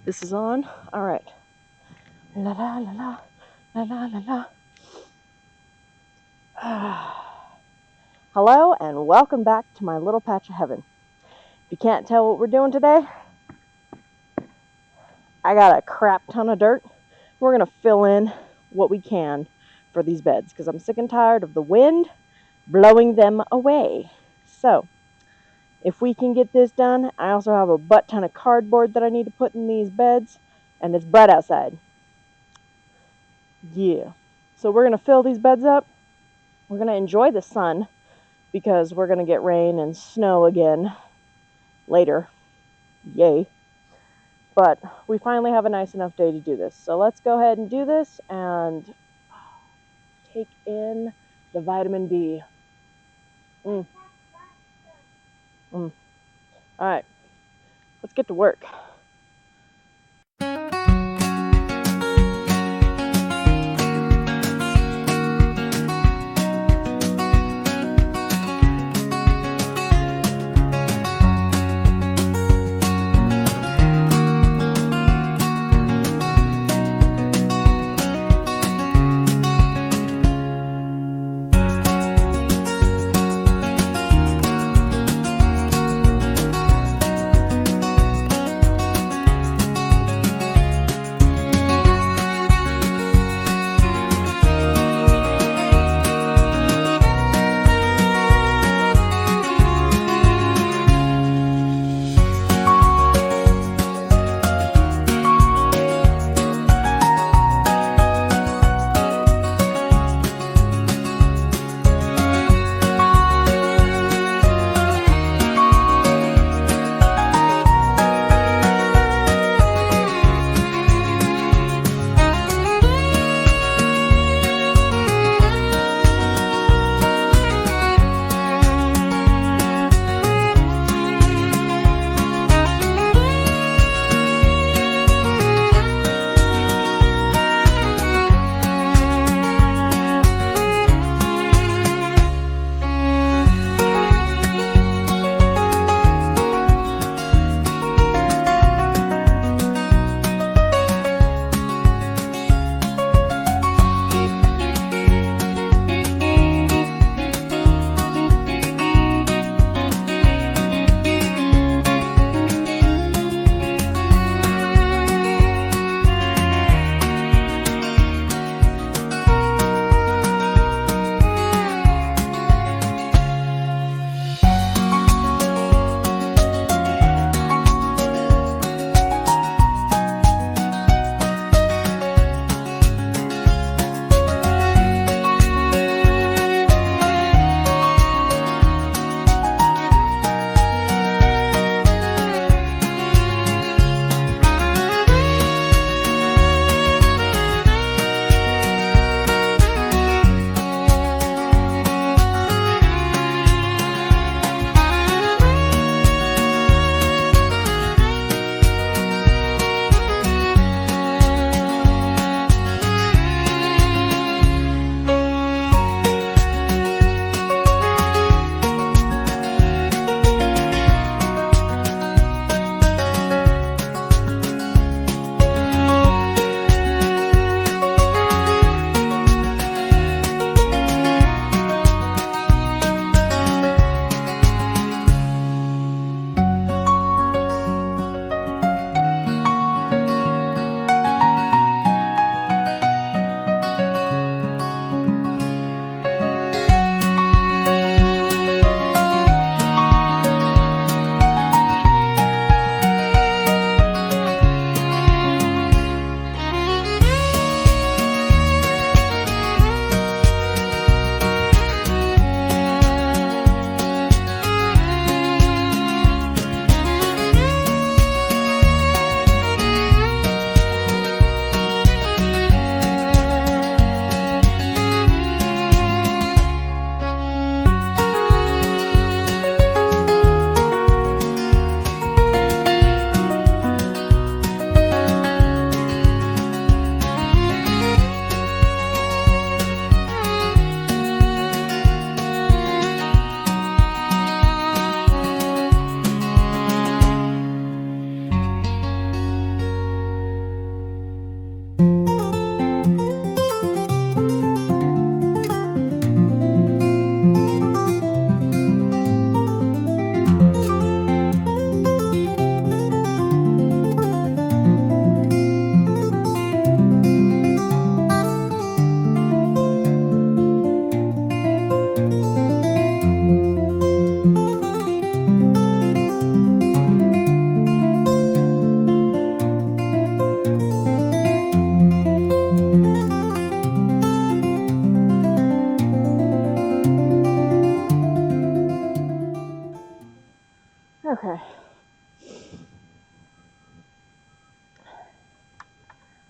This is on. All right. La la la la la la la la. Hello and welcome back to my little patch of heaven. If you can't tell what we're doing today, I got a crap ton of dirt. We're gonna fill in what we can for these beds because I'm sick and tired of the wind blowing them away. So if we can get this done, I also have a butt ton of cardboard that I need to put in these beds, and it's bright outside. Yeah. So we're gonna fill these beds up. We're gonna enjoy the sun because we're gonna get rain and snow again later. Yay. But we finally have a nice enough day to do this. So let's go ahead and do this and take in the vitamin D. All right, let's get to work.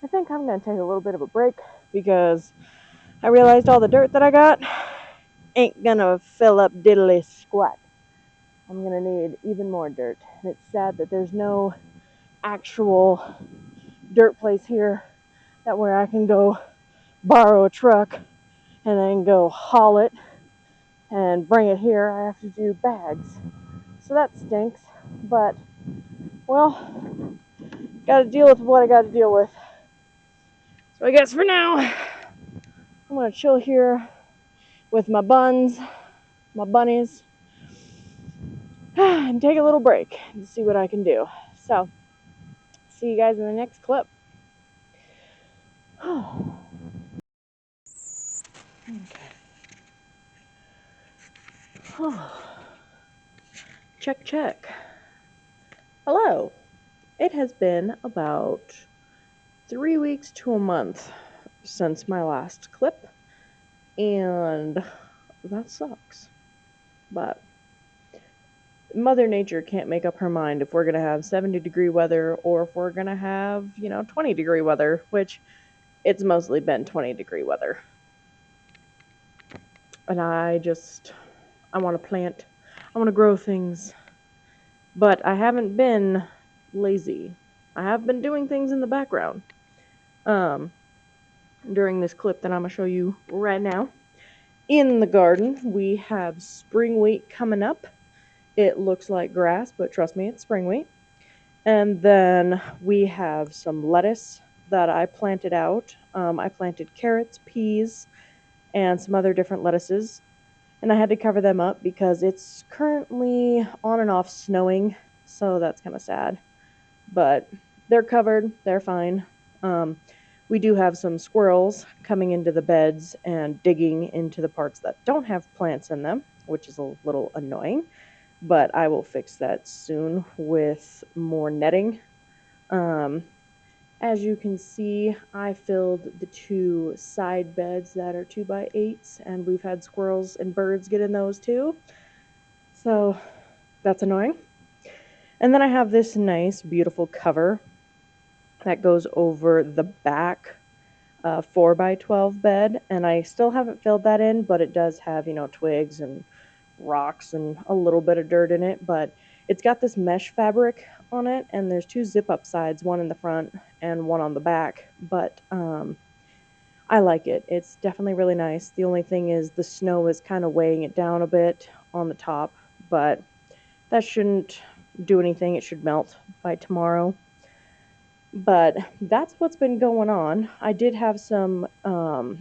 I think I'm going to take a little bit of a break because I realized all the dirt that I got ain't going to fill up diddly squat. I'm going to need even more dirt. And it's sad that there's no actual dirt place here that where I can go borrow a truck and then go haul it and bring it here. I have to do bags. So that stinks. But, well, got to deal with what I got to deal with. So I guess for now, I'm going to chill here with my buns, my bunnies, and take a little break and see what I can do. So, see you guys in the next clip. Check, check. Hello. It has been about 3 weeks to a month since my last clip, and that sucks. But Mother Nature can't make up her mind if we're going to have 70-degree weather or if we're going to have, 20-degree weather, which it's mostly been 20-degree weather. And I want to plant, I want to grow things, but I haven't been lazy. I have been doing things in the background. During this clip that I'm going to show you right now. In the garden, we have spring wheat coming up. It looks like grass, but trust me, it's spring wheat. And then we have some lettuce that I planted out. I planted carrots, peas, and some other different lettuces. And I had to cover them up because it's currently on and off snowing, so that's kind of sad. But they're covered, they're fine. We do have some squirrels coming into the beds and digging into the parts that don't have plants in them, which is a little annoying, but I will fix that soon with more netting. As you can see, I filled the 2 side beds that are 2x8s, and we've had squirrels and birds get in those too, so that's annoying. And then I have this nice, beautiful cover that goes over the back 4x12 bed, and I still haven't filled that in, but it does have, twigs and rocks and a little bit of dirt in it, but it's got this mesh fabric on it, and there's 2 zip-up sides, one in the front and one on the back, but I like it. It's definitely really nice. The only thing is the snow is kind of weighing it down a bit on the top, but that shouldn't do anything. It should melt by tomorrow. But that's what's been going on. I did have some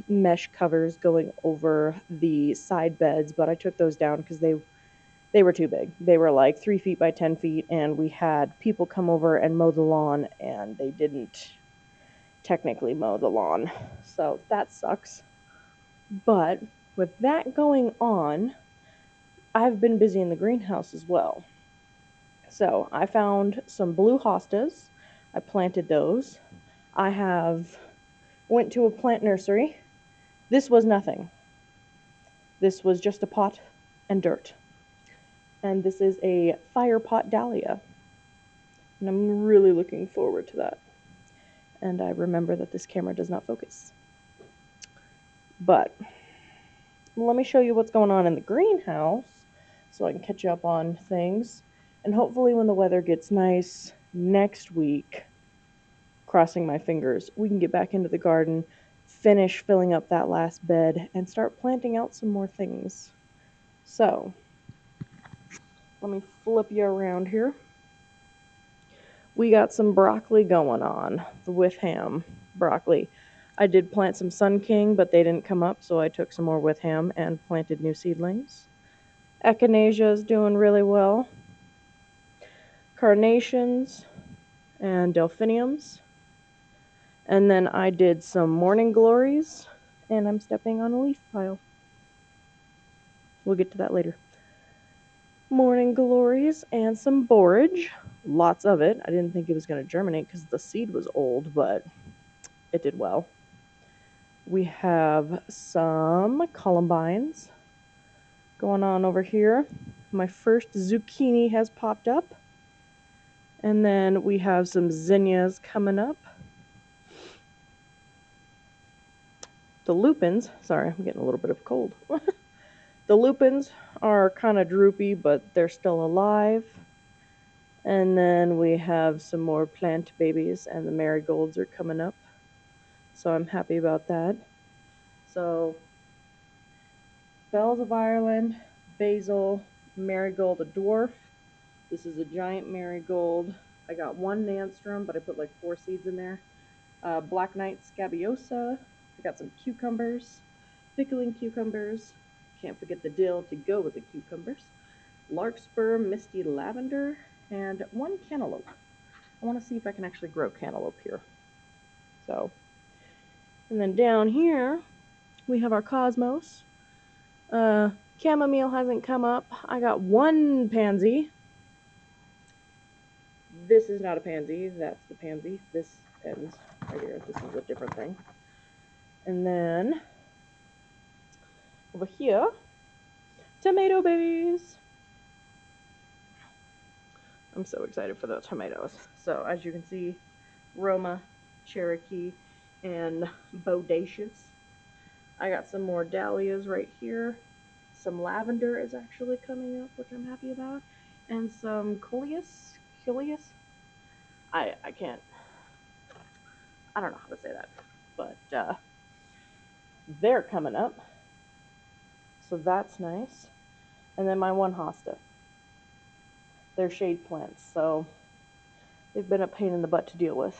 mesh covers going over the side beds, but I took those down because they were too big. They were like 3 feet by 10 feet, and we had people come over and mow the lawn, and they didn't technically mow the lawn. So that sucks. But with that going on, I've been busy in the greenhouse as well. So I found some blue hostas. I planted those. I went to a plant nursery. This was nothing. This was just a pot and dirt. And this is a fire pot dahlia. And I'm really looking forward to that. And I remember that this camera does not focus. But let me show you what's going on in the greenhouse so I can catch you up on things. And hopefully when the weather gets nice next week, crossing my fingers, we can get back into the garden, finish filling up that last bed, and start planting out some more things. So, let me flip you around here. We got some broccoli going on, the Witham broccoli. I did plant some Sun King, but they didn't come up, so I took some more Witham and planted new seedlings. Echinacea is doing really well. Carnations and delphiniums. And then I did some morning glories, and I'm stepping on a leaf pile. We'll get to that later. Morning glories and some borage. Lots of it. I didn't think it was going to germinate because the seed was old, but it did well. We have some columbines going on over here. My first zucchini has popped up. And then we have some zinnias coming up. The lupins, sorry, I'm getting a little bit of a cold. The lupins are kind of droopy, but they're still alive. And then we have some more plant babies, and the marigolds are coming up. So I'm happy about that. So, Bells of Ireland, basil, marigold, a dwarf. This is a giant marigold. I got one Nanstrom, but I put like 4 seeds in there. Black Knight Scabiosa. I got some cucumbers, pickling cucumbers. Can't forget the dill to go with the cucumbers. Larkspur, misty lavender, and 1 cantaloupe. I want to see if I can actually grow cantaloupe here. So, and then down here we have our cosmos. Chamomile hasn't come up. I got 1 pansy. This is not a pansy. That's the pansy. This ends right here. This is a different thing. And then over here, tomato babies. I'm so excited for the tomatoes. So as you can see, Roma, Cherokee, and Bodacious. I got some more dahlias right here. Some lavender is actually coming up, which I'm happy about. And some coleus. I can't, I don't know how to say that. But they're coming up. So that's nice. And then my 1 hosta. They're shade plants, so they've been a pain in the butt to deal with.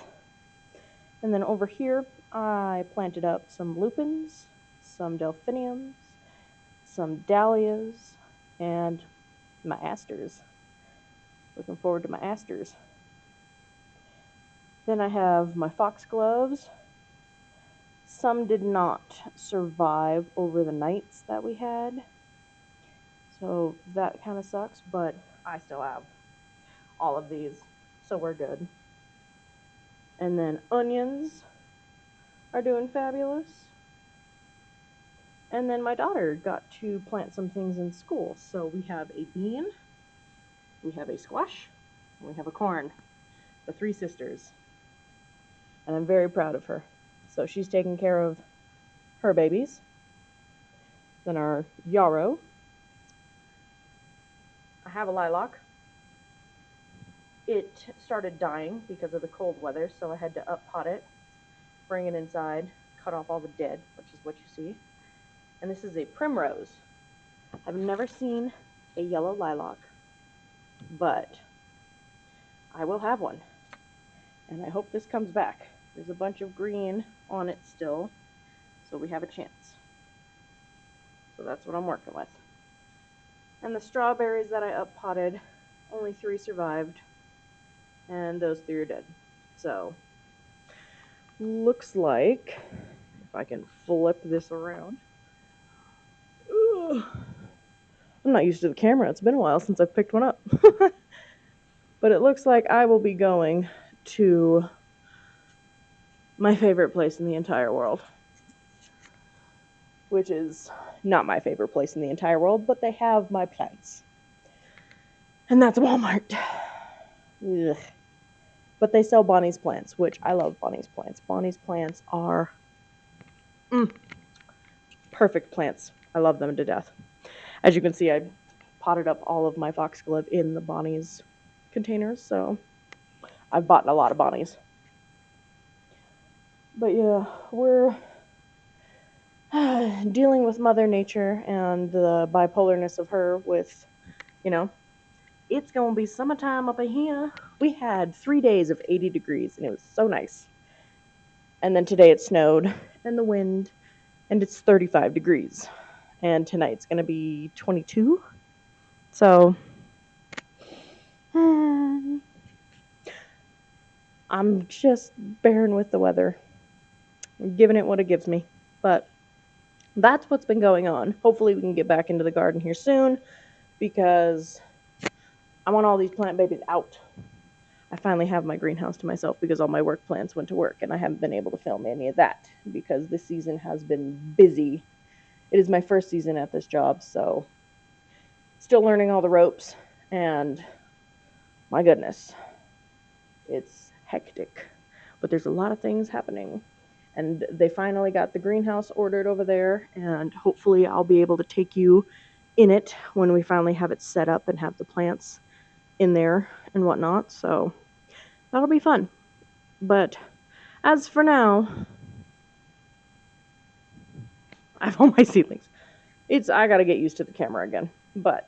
And then over here, I planted up some lupins, some delphiniums, some dahlias, and my asters. Looking forward to my asters. Then I have my foxgloves. Some did not survive over the nights that we had, so that kind of sucks, but I still have all of these, so we're good. And then onions are doing fabulous. And then my daughter got to plant some things in school. So we have a bean, we have a squash, and we have a corn. The 3 sisters. And I'm very proud of her. So she's taking care of her babies. Then our yarrow. I have a lilac. It started dying because of the cold weather, so I had to up-pot it, bring it inside, cut off all the dead, which is what you see. And this is a primrose. I've never seen a yellow lilac, but I will have one. And I hope this comes back. There's a bunch of green on it still, so we have a chance. So that's what I'm working with. And the strawberries that I up-potted, only 3 survived, and those 3 are dead. So, looks like, if I can flip this around. Ugh. I'm not used to the camera. It's been a while since I've picked one up. But it looks like I will be going to my favorite place in the entire world. Which is not my favorite place in the entire world, but they have my plants. And that's Walmart. Ugh. But they sell Bonnie's plants, which I love Bonnie's plants. Bonnie's plants are perfect plants. I love them to death. As you can see, I potted up all of my foxglove in the Bonnie's containers, so I've bought a lot of Bonnie's. But yeah, we're dealing with Mother Nature and the bipolarness of her with, it's going to be summertime up in here. We had 3 days of 80 degrees, and it was so nice. And then today it snowed, and the wind, and it's 35 degrees. And tonight's going to be 22. So, I'm just bearing with the weather. I'm giving it what it gives me. But that's what's been going on. Hopefully we can get back into the garden here soon, because I want all these plant babies out. I finally have my greenhouse to myself because all my work plants went to work, and I haven't been able to film any of that because this season has been busy. It is my first season at this job, so still learning all the ropes, and my goodness, it's hectic. But there's a lot of things happening, And they finally got the greenhouse ordered over there, and hopefully I'll be able to take you in it when we finally have it set up and have the plants in there and whatnot. So that'll be fun. But as for now, I have all my seedlings. I gotta get used to the camera again. But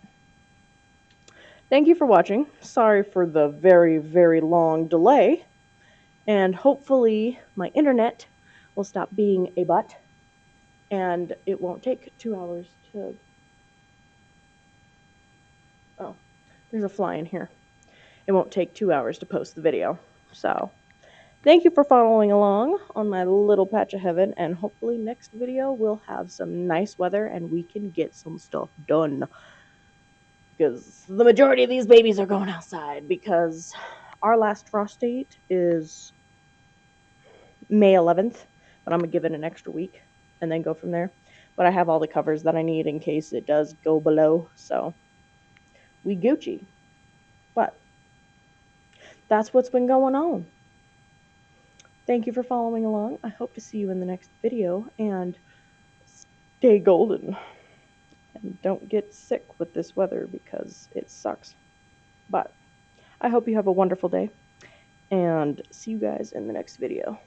thank you for watching. Sorry for the very, very long delay. And hopefully my internet will stop being a butt and it won't take 2 hours to... Oh, there's a fly in here. It won't take 2 hours to post the video. So thank you for following along on my little patch of heaven, and hopefully next video we'll have some nice weather and we can get some stuff done. Because the majority of these babies are going outside, because our last frost date is May 11th, but I'm going to give it an extra week and then go from there. But I have all the covers that I need in case it does go below, so we Gucci. But that's what's been going on. Thank you for following along. I hope to see you in the next video, and stay golden. And don't get sick with this weather because it sucks. But I hope you have a wonderful day, and see you guys in the next video.